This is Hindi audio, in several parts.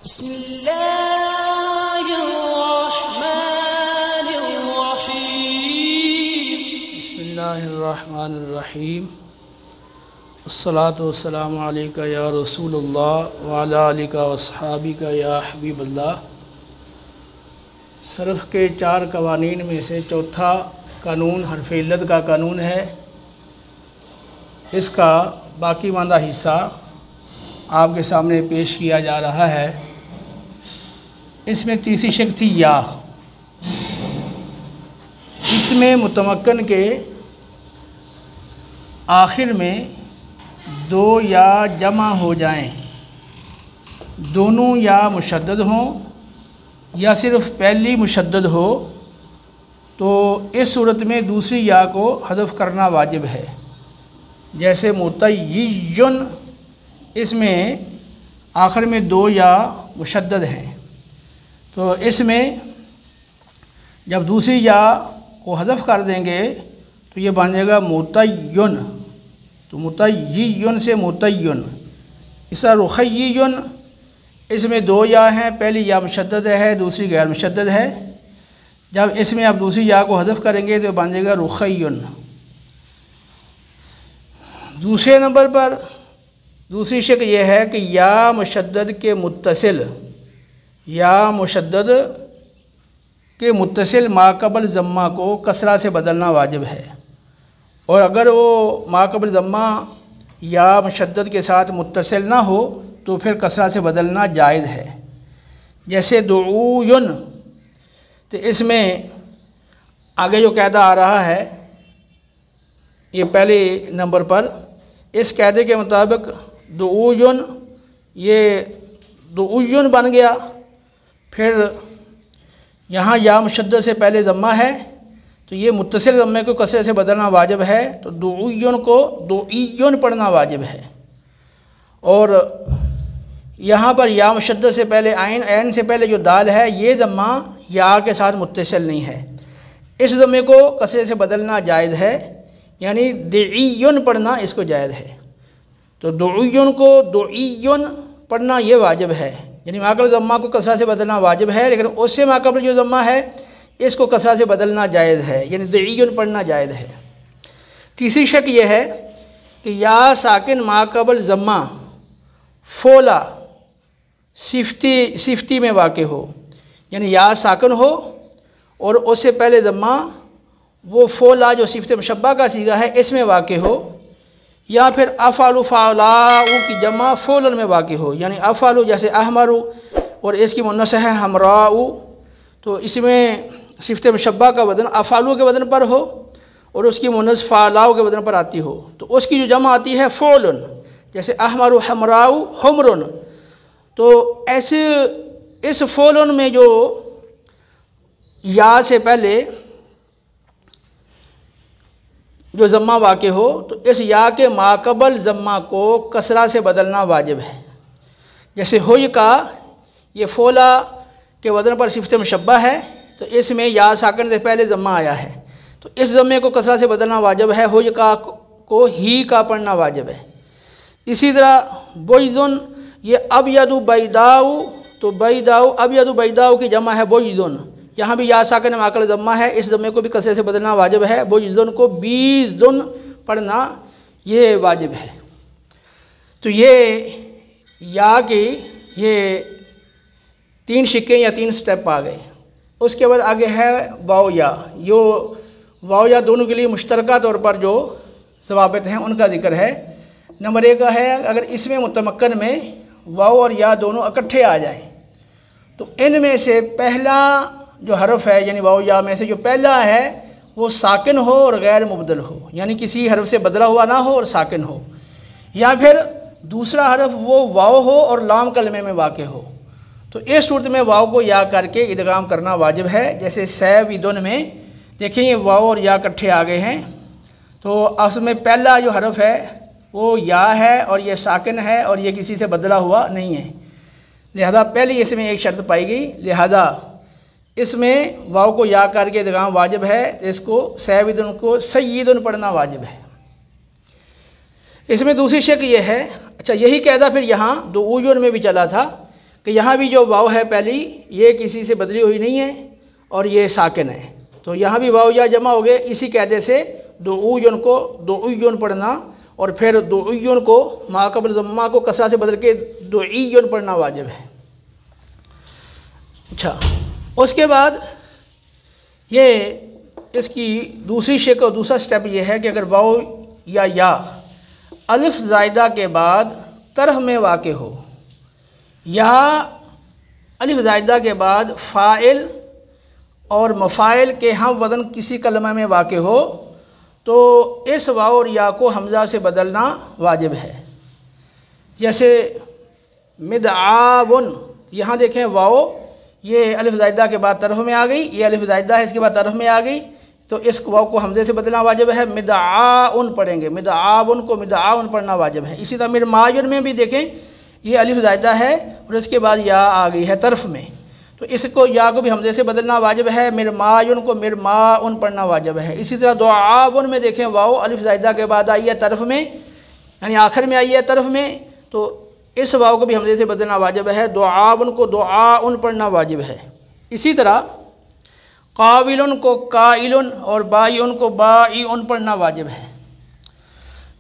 बिस्मिल्लाहिर्रहमानिर्रहीम। अस्सलातु वस्सलामु अलैका या रसूलुल्लाह व अला आलिका व अस्हाबिका या हबीबल्लाह। सर्फ़ के 4 कवानीन में से चौथा कानून हर्फ़ इल्लत का कानून है। इसका बाकी मांदा हिस्सा आपके सामने पेश किया जा रहा है। इसमें तीसरी शक्ल थी या। इसमें मुतमक्कन के आखिर में 2 या जमा हो जाएं, दोनों या मुशद्दद हों या सिर्फ़ पहली मुशद्दद हो, तो इस सूरत में दूसरी या को हज़फ करना वाजिब है। जैसे मुतय्यिन, इसमें आखिर में 2 या मुशद्दद हैं, तो इसमें जब दूसरी या को हज़फ कर देंगे तो ये बन जाएगा मुतय्यिन। तो मुतय्यिन से मुतय्यिन। इस तरह रुखय्यिन, इसमें 2 या हैं, पहली या मुशद्दद है, दूसरी गैर मुशद्दद है। जब इसमें आप दूसरी या को हज़फ करेंगे तो बन जाएगा रुखय्यिन। दूसरे नंबर पर दूसरी शक्ल यह है कि या मुशद्दद के मुत्तसिल, या मुशद्दद के मुत्तसिल माक़बल ज़म्मा को कसरा से बदलना वाजिब है। और अगर वो माक़बल ज़म्मा या मुशद्दद के साथ मुत्तसिल ना हो तो फिर कसरा से बदलना जायज़ है। जैसे दुऊयुन, तो इसमें आगे जो कायदा आ रहा है, ये पहले नंबर पर, इस कायदे के मुताबिक दुऊयुन, ये दुऊयुन बन गया। फिर यहाँ या मुशद्दद से पहले ज़म्मा है, तो ये मुत्तसिल ज़म्मे को कसरे से बदलना वाजिब है, तो दुऊयुन को दुईयुन पढ़ना वाजिब है। और यहाँ पर या मुशद्दद से पहले आइन, ऐन से पहले जो दाल है, ये ज़म्मा या के साथ मुत्तसिल नहीं है, इस ज़म्मे को कसरे से बदलना जायज़ है, यानी दुईयुन पढ़ना इसको जायज़ है। तो दुईयुन को दुईयुन पढ़ना ये वाजिब है, यानी माक़बल ज़म्मा को कसरा से बदलना वाजिब है, लेकिन उससे माक़बल जो ज़म्मा है इसको कसरा से बदलना जायज़ है, यानी दुईयुन पढ़ना जायज़ है। तीसरी शक यह है कि या साकिन माक़बल ज़म्मा फ़ोला सिफ़ती में वाक़े हो, यानी या साकिन हो और उससे पहले ज़म्मा वो फ़ोला जो सिफ़त मुशब्बा का सीगा है इसमें वाक़े हो, या फिर अफ़ालु फ़ालाउ की जमा फ़ौलन में वाक़े हो, यानी अफ़ालु जैसे अहमरु और इसकी मुन्नस है हमराउ, तो इसमें सिफ़त मुशब्बा का वज़न अफ़ालु के वज़न पर हो और उसकी मुन्नस फ़ालाउ के वज़न पर आती हो, तो उसकी जो जमा आती है फ़ौलन, जैसे अहमरु हमराउ हमरुन। तो ऐसे इस फ़ौलन में जो या से पहले जो ज़म्मा वाक़े हो, तो इस या के माक़बल ज़म्मा को कसरा से बदलना वाजिब है। जैसे हुई का, ये फ़ोला के वज़न पर सिफ़त मुशब्बा है, तो इसमें या साकिन से पहले ज़म्मा आया है, तो इस ज़म्मे को कसरा से बदलना वाजिब है। हुई का को ही का पढ़ना वाजिब है। इसी तरह बोइदुन, ये अबयदु बैदाउ, तो बैदाउ अबयदु बैदाउ की जमा है बोइदुन, यहाँ भी या साकिन माक़बल ज़म्मा है, इस ज़म्मे को भी कसरे से बदलना वाजिब है। बोइदुन को बीजुन पढ़ना ये वाजिब है। तो ये या की ये 3 शिक्के या 3 स्टेप आ गए। उसके बाद आगे है वाव या। यो वाव या दोनों के लिए मुश्तरका तौर पर जो ज़वाबित हैं उनका ज़िक्र है। नंबर 1 है, अगर इसमें मुतमक्कन में वाव और या दोनों इकट्ठे आ जाएं, तो इनमें से पहला जो हरफ है, यानी वाव या में से जो पहला है वो साकिन हो और गैर मुबदल हो, यानी किसी हरफ से बदला हुआ ना हो और साकिन हो, या फिर दूसरा हरफ वो वाव हो और लाम कलमे में वाक़े हो, तो इस सूरत में वाव को या करके इदगाम करना वाजिब है। जैसे सैविदुन में देखिए ये वाव और या इकट्ठे आ गए हैं, तो उसमें पहला जो हरफ है वो या है और ये साकिन है और ये किसी से बदला हुआ नहीं है, लिहाजा पहले इसमें एक शर्त पाई गई, लिहाजा इसमें वाव को या करके इदगाम वाजिब है, तो इसको सैविदुन को सय्यिदुन पढ़ना वाजिब है। इसमें दूसरी शक ये है, अच्छा यही कायदा फिर यहाँ दुऊयुन में भी चला था कि यहाँ भी जो वाव है पहली ये किसी से बदली हुई नहीं है और ये साकिन है, तो यहाँ भी वाव या जमा हो गए। इसी कायदे से दुऊयन को दुऊयन पढ़ना और फिर दुऊयन को मा कबल ज़म्मा को कसरा से बदल के दुईयन पढ़ना वाजिब है। अच्छा, उसके बाद ये इसकी दूसरी शेक और दूसरा स्टेप ये है कि अगर वाव या अलिफ ज़ायदा के बाद तरह में वाक़ हो या अलिफ ज़ायदा के बाद फ़ाइल और मफ़ाइल के हम वज़न किसी कलमा में वाक़ हो तो इस वाव और या को हमज़ा से बदलना वाजिब है। जैसे मिदआवन, यहाँ देखें वाव ये अलिफ ज़ायदा के बाद तरह में आ गई, ये अलिफ ज़ायदा है इसके बाद तरह में आ गई, तो इस वाव को हमज़े से बदलना वाजिब है। मिदआउन पढ़ेंगे, मिदआउन को मिदआउन पढ़ना वाजिब है। इसी तरह मिरमायुन में भी देखें ये अलिफ ज़ायदा है और इसके बाद या आ गई है तरफ में, तो इसको या को भी हमज़े से बदलना वाजिब है। मिरमायुन को मिरमाउन पढ़ना वाजिब है। इसी तरह दुआउन में देखें वाव अलिफ ज़ायदा के बाद आई है तरफ में, यानी आखिर में आई है तरफ में, तो इस वाव को भी हमज़े से बदलना वाजिब है। दुआउन को दुआउन पढ़ना वाजिब है। इसी तरह काबिलुन को काइलुन और बाइउन को बाइउन पढ़ना वाजिब है।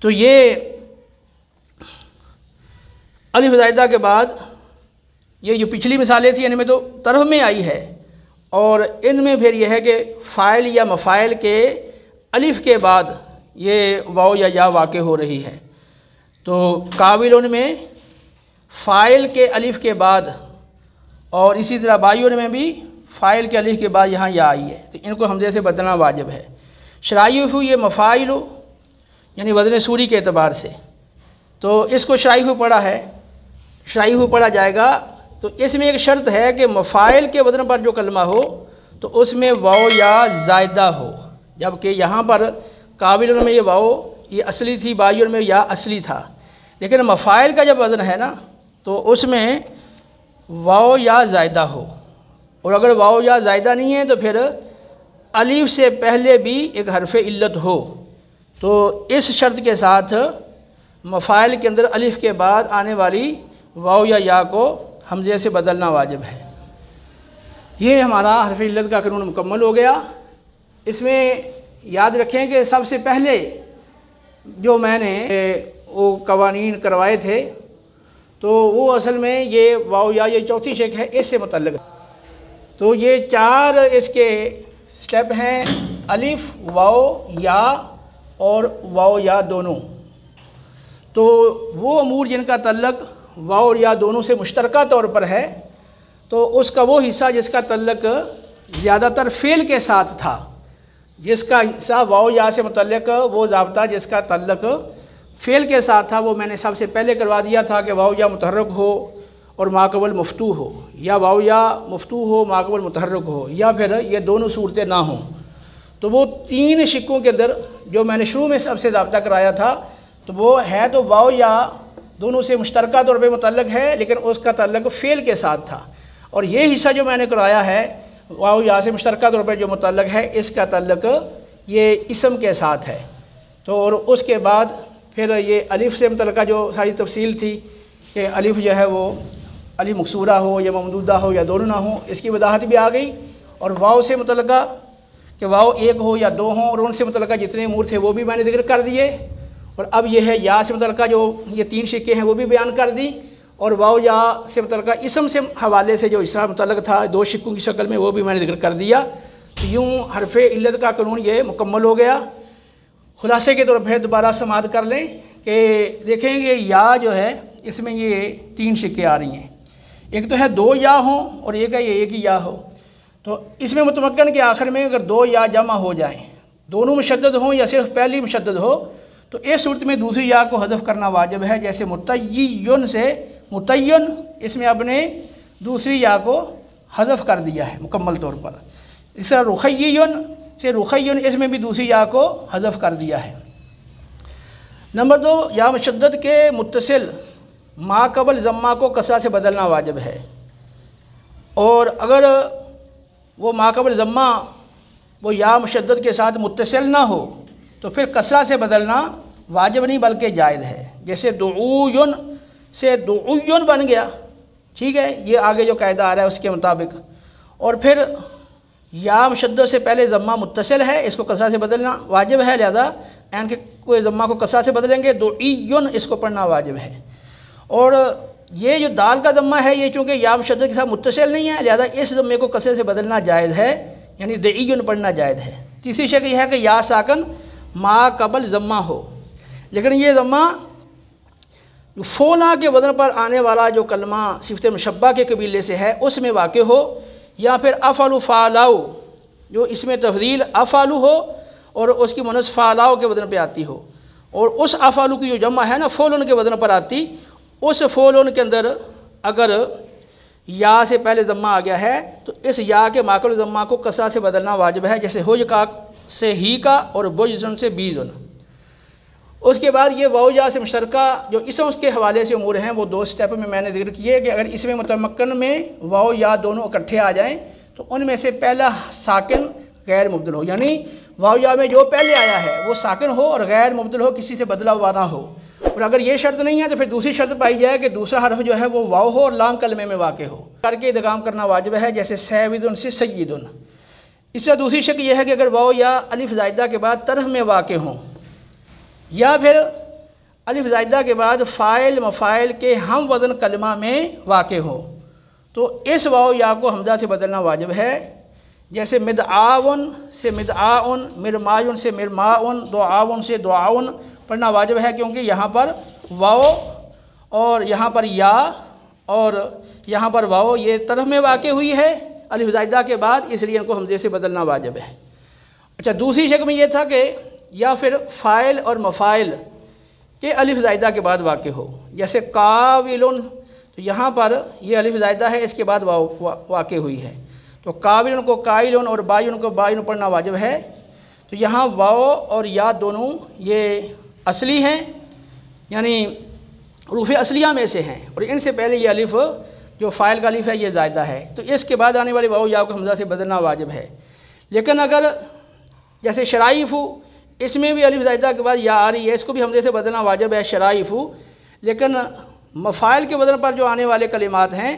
तो ये अलिफ ज़ायदा के बाद ये जो पिछली मिसालें थी इनमें तो तरह में आई है और इनमें फिर यह है कि फ़ाइल या मफ़ाइल के अलिफ के बाद ये वाव या वाक़ हो रही है। तो काबिलुन में फ़ाइल के अलिफ के बाद और इसी तरह बाइउन में भी फ़ाइल के अलिफ के बाद यहाँ या आई है, तो इनको हमज़े से बदलना वाजिब है। शराइफ़ु ये मफ़ाइल यानी वज़न सूरी के एतबार से, तो इसको शराइफ़ु पढ़ा है, शराइफ़ु पढ़ा जाएगा। तो इसमें एक शर्त है कि मफ़ाइल के वज़न पर जो कलमा हो तो उसमें वाव या ज़ायदा हो, जबकि यहाँ पर काबिलुन में ये वाव ये असली थी, बाइउन में या असली था, लेकिन मफ़ाइल का जब वज़न है ना तो उसमें वाव या ज़ायदा हो, और अगर वाव या ज़ायदा नहीं है तो फिर अलीफ से पहले भी एक हरफ इल्लत हो। तो इस शर्त के साथ मफ़ाइल के अंदर अलिफ के बाद आने वाली वाव या को हमज़े से बदलना वाजिब है। ये हमारा हरफ इल्लत का कानून मुकम्मल हो गया। इसमें याद रखें कि सबसे पहले जो मैंने वो कवानीन करवाए थे तो वो असल में ये वाव या ये चौथी शेख है इससे मुतल्लिक़। तो ये चार इसके स्टेप हैं, अलिफ वाव या और वाव या दोनों। तो वो अमूर जिनका तल्लक वाव और या दोनों से मुश्तरका तौर पर है तो उसका वो हिस्सा जिसका तल्लक ज़्यादातर फ़ेल के साथ था, जिसका हिस्सा वाव या से मुतल्लक वो ज़ाब्ता जिसका तल्लक फ़ेल के साथ था, वो मैंने सबसे पहले करवा दिया था कि वाव या मुतहर्रिक हो और माक़बल मुफ्तू हो, या वाव या मुफ्तू हो माक़बल मुतहर्रिक हो, या फिर ये दोनों सूरतें ना हों। तो वो तीन शिक्कों के अंदर जो मैंने शुरू में सबसे ज़ाब्ता कराया था तो वो है तो वाव या दोनों से मुश्तरका तौर पे मुतल्लक है, लेकिन उसका तल्लक फ़ेल के साथ था। और ये हिस्सा जो मैंने कराया है वाव या से मुश्तरका तौर पे जो मुतल्लक है इसका तल्लक ये इसम के साथ है। तो और उसके बाद फिर ये अलिफ से मुतल्लका जो सारी तफसील थी कि अलिफ जो है वो अलिफ मकसूरा हो या ममदूदा हो या दोनों ना हो, इसकी वदाहत भी आ गई। और वाव से मुतल्लका कि वाव एक हो या दो हों, और उनसे मुतल्लका जितने अमूर थे वो भी मैंने जिक्र कर दिए। और अब यह है या से मुतल्लका जो ये तीन शिक्के हैं वो भी बयान कर दी, और वाव या से मुतल्लका इसम से हवाले से जो इसका मुतल्लक था दो शिक्कों की शक्ल में वो भी मैंने जिक्र कर दिया। तो यूँ हरफ इल्लत का कानून ये मुकम्मल हो गया। खुलासे के तौर पर दोबारा समाअत कर लें कि देखेंगे या जो है इसमें ये तीन शिक्के आ रही हैं, एक तो है दो या हों और एक है ये एक ही या हो। तो इसमें मुतमक्कन के आखिर में अगर दो या जमा हो जाएं, दोनों मुशद्दद हों या सिर्फ पहली मुशद्दद हो, तो इस सूरत में दूसरी या को हज़फ करना वाजिब है। जैसे मुतय्यन से मुतय्यन, इसमें अपने दूसरी या को हज़फ कर दिया है मुकम्मल तौर पर। इस तरह रुखय्यन से रुखय्यन, इसमें भी दूसरी या को हज़फ कर दिया है। नंबर दो, या मुशद्दद के मुत्तसिल माक़बल ज़म्मा को कसरा से बदलना वाजिब है, और अगर वो माक़बल ज़म्मा वो या मुशद्दद के साथ मुत्तसिल ना हो तो फिर कसरा से बदलना वाजिब नहीं बल्कि जायज़ है। जैसे दुऊयन से दुऊयन बन गया, ठीक है, ये आगे जो कायदा आ रहा है उसके मुताबिक। और फिर या मुशद्दद से पहले ज़म्मा मुत्तसिल है, इसको कसरा से बदलना वाजिब है, लिहाजा एन के कोई ज़म्मा को कसरा से बदलेंगे, दुईयुन इसको पढ़ना वाजिब है। और ये जो दाल का ज़म्मा है ये चूँकि या मुशद्दद के साथ मुत्तसिल नहीं है, लिहाजा इस ज़म्मे को कसरे से बदलना जायज़ है, यानी दुईयुन पढ़ना जायज़ है। तीसरी शक यह है कि या साकन मा कबल ज़म्मा हो, लेकिन ये ज़म्मा फ़ोला के वज़न पर आने वाला जो कलमा सिफ़त मुशब्बा के कबीले से है उसमें वाक़ हो, या फिर अफ़लु फ़ालाउ जो इसमें तफ़दील अफ़ालु हो और उसकी मुनस फ़ालाउ के वज़न पे आती हो, और उस अफ़ालु की जो जमा है ना फ़ोलन के वज़न पर आती, उस फ़ोलन के अंदर अगर या से पहले ज़म्मा आ गया है तो इस या के माकल ज़म्मा को कसरा से बदलना वाजिब है, जैसे हुज का से ही का और बुज़ुन से बीजुन। उसके बाद ये वाव या से मुश्तरका जो इसम के हवाले से उमूर हैं वो दो स्टेप में मैंने जिक्र किए कि अगर इसमें मुतमक्कन में वाव या दोनों इकट्ठे आ जाएं तो उनमें से पहला साकिन गैर मुबदल हो, यानी वाव या में जो पहले आया है वो साकिन हो और गैर मुबदल हो, किसी से बदला हुआ ना हो। और अगर ये शर्त नहीं है तो फिर दूसरी शर्त पाई जाए कि दूसरा हर्फ जो है वो वाव हो और लाम कलमे में वाक़ हो, करके इदगाम करना वाजिब है, जैसे सैविदुन से सय्यिदुन। इससे दूसरी शक यह है कि अगर वाव या अलिफ ज़ायदा के बाद तरह में वाक़ हों, या फिर अलिफ ज़ायदा के बाद फ़ाइल मफ़ाइल के हम वज़न कलमा में वाक़ हो, तो इस वाव या को हमज़ा से बदलना वाजिब है, जैसे मिदआउन से मिदआउन, मिरमायुन से मिरमाउन, दुआउन से दुआउन पढ़ना वाजिब है, क्योंकि यहाँ पर वाव और यहाँ पर या और यहाँ पर वाव ये तरह में वाक़ हुई है अलिफ ज़ायदा के बाद, इसलिए इनको हमज़े से बदलना वाजिब है। अच्छा, दूसरी शक में ये था कि या फिर फ़ाइल और मफ़ाइल के अलिफ ज़ायदा के बाद वाक़ हो, जैसे काविलुन, तो यहाँ पर ये अलिफ ज़ायदा है, इसके बाद वाक़ हुई है, तो काविलुन को काइलुन और बायुन को बायुन पढ़ना वाजिब है। तो यहाँ वाव और या दोनों ये असली हैं, यानी रूफ़ असलिया में से हैं, और इनसे पहले ये अलिफ जो फ़ाइल का अलिफ है ये ज़ायदा है, तो इसके बाद आने वाली वाव या को हमज़ा से बदलना वाजिब है। लेकिन अगर जैसे शराइफ़ु, इसमें भी अलिफ ज़ायदा के बाद या आ रही है, इसको भी हमज़े से बदलना वाजिब है शराइफ़ु, लेकिन मफ़ाइल के बदल पर जो आने वाले कलिमात हैं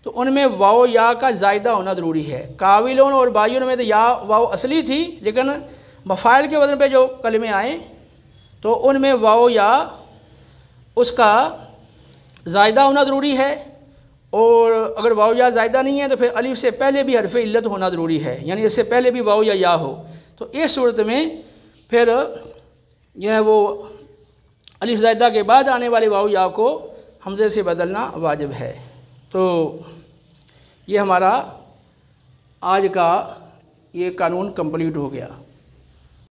तो उनमें वाव या का ज़ायदा होना ज़रूरी है। काविलों और बायुन में तो या वाव असली थी, लेकिन मफ़ाइल के बदल पर जो कलिमे आए तो उनमें वाव या उसका ज़ायदा होना ज़रूरी है, और अगर वाव या ज़ायदा नहीं है तो फिर अलिफ से पहले भी हरफ इल्लत होना ज़रूरी है, यानी इससे पहले भी वाव या हो, तो इस सूरत में फिर यह वो अलिफ ज़ायदा के बाद आने वाले वाव या को हमज़े से बदलना वाजिब है। तो ये हमारा आज का ये कानून कंप्लीट हो गया।